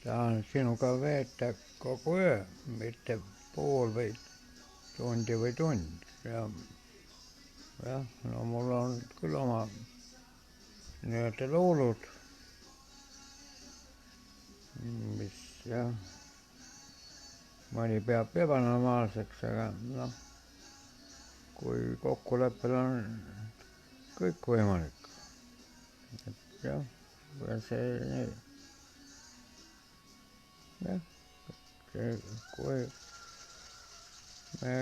Tahan sinuga veeta kogu öö, mitte pool või tundi või tund. Ja, no mul on küll oma nii-öelda luulud, mis jah, mõni peab ebanormaalseks, aga noh, kui kokkuleppel on kõik võimalik. Et jah, see jah, kui me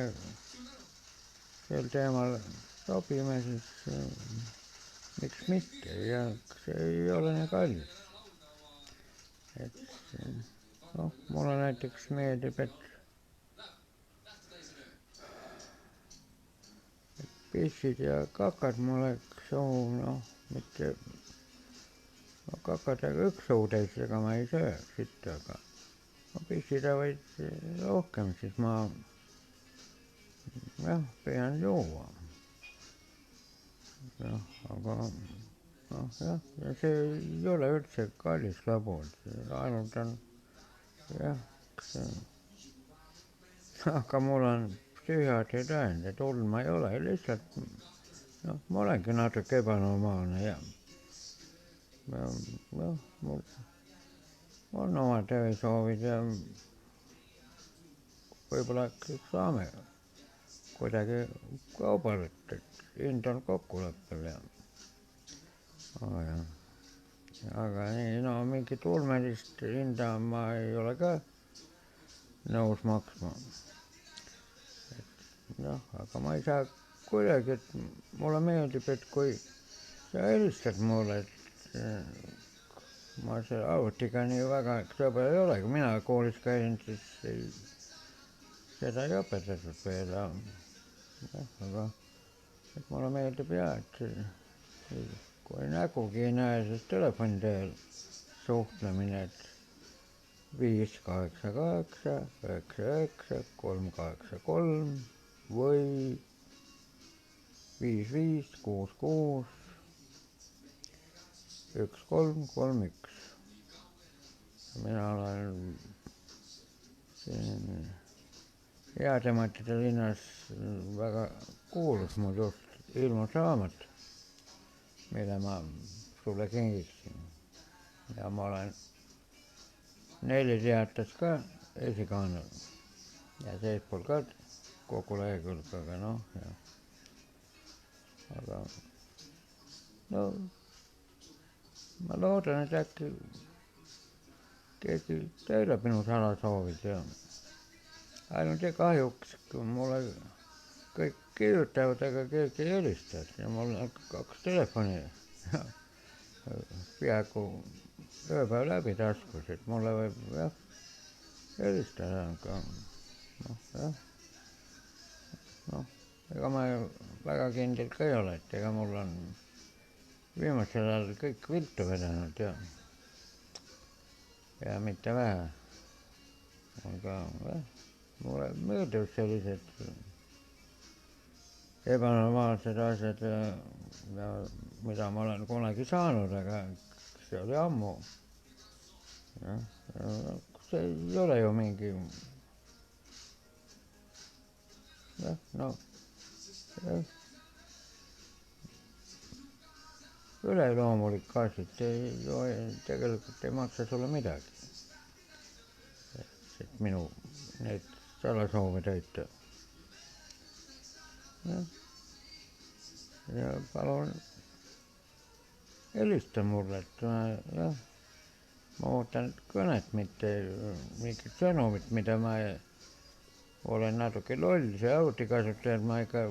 sel teemal sobime, siis miks mitte ja see ei ole nii kallis. Et noh, mulle näiteks meeldib, et pissid ja kakad mul oleks suhu, noh, mitte no kakadega üks suutäis, ega ma ei söö siit, aga no pissida võid rohkem, siis ma jah, püüan juua. Jah, aga noh jah, ja see ei ole üldse kallis lõbu, ainult on jah, aga mul on psühhiaatri tõend, et hull ma ei ole, lihtsalt noh, ma olengi natuke ebanormaalne ja noh, mul on oma töösoovid ja võib-olla saame kuidagi kaubalt, et hind on kokkuleppel ja aga nii, no mingit ulmelist hinda ma ei ole ka nõus maksma. Jah, aga ma ei saa kuidagi, et mulle meeldib, et kui sa helistad mulle, et ma selle arvutiga nii väga sõber ei ole, kui mina koolis käisin, siis seda ei õpetatud veel ja aga et mulle meeldib ja, et kui nägugi ei näe, siis telefoni teel suhtlemine, et 588 99 383 või 5566 1331. Mina olen siin Jäätematide linnas väga kuulus mul just ilmus raamat, mille ma sulle kingiksin. Ja ma olen 4 teates ka esikaanel ja seespool ka kogu lehekülg, aga noh, aga no ma loodan, et äkki keegi täidab minu salasoovid ja ainult ja kahjuks, kui mulle kõik kirjutavad, aga keegi ei helista ja mul on 2 telefoni peaaegu ööpäev läbi taskus, et mulle võib jah helistada, aga noh, ega ma ju väga kindel ka ei ole, et ega mul on viimasel ajal kõik viltu vedanud ja mitte vähe, aga mulle meeldivad sellised ebanormaalsed asjad, mida ma olen kunagi saanud, aga see oli ammu. See ei ole ju mingi no üleloomulik asi, tegelikult ei maksa sulle midagi, et minu neid salasoove täita. Ja palun helista mulle, et jah, ma ootan kõnet, mitte mingit sõnumit, mida ma olen natuke loll, see arvutikasutaja, ma ikka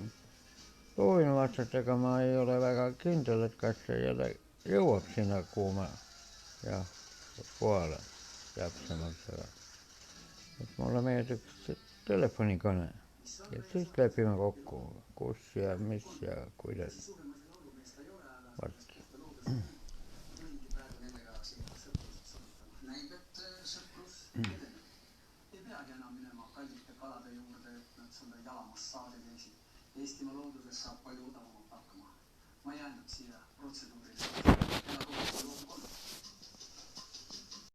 proovin vastata, aga ma ei ole väga kindel, et kas see jälle jõuab sinna, kuhu ma jah kohale. täpsemalt seda. Et mulle meeldiks see telefonikõne ja siis lepime kokku, kus ja mis ja kuidas. Vart. Eestimaa looduses saab palju odavamalt hakkama. Ma ei jäänud siia protseduurile.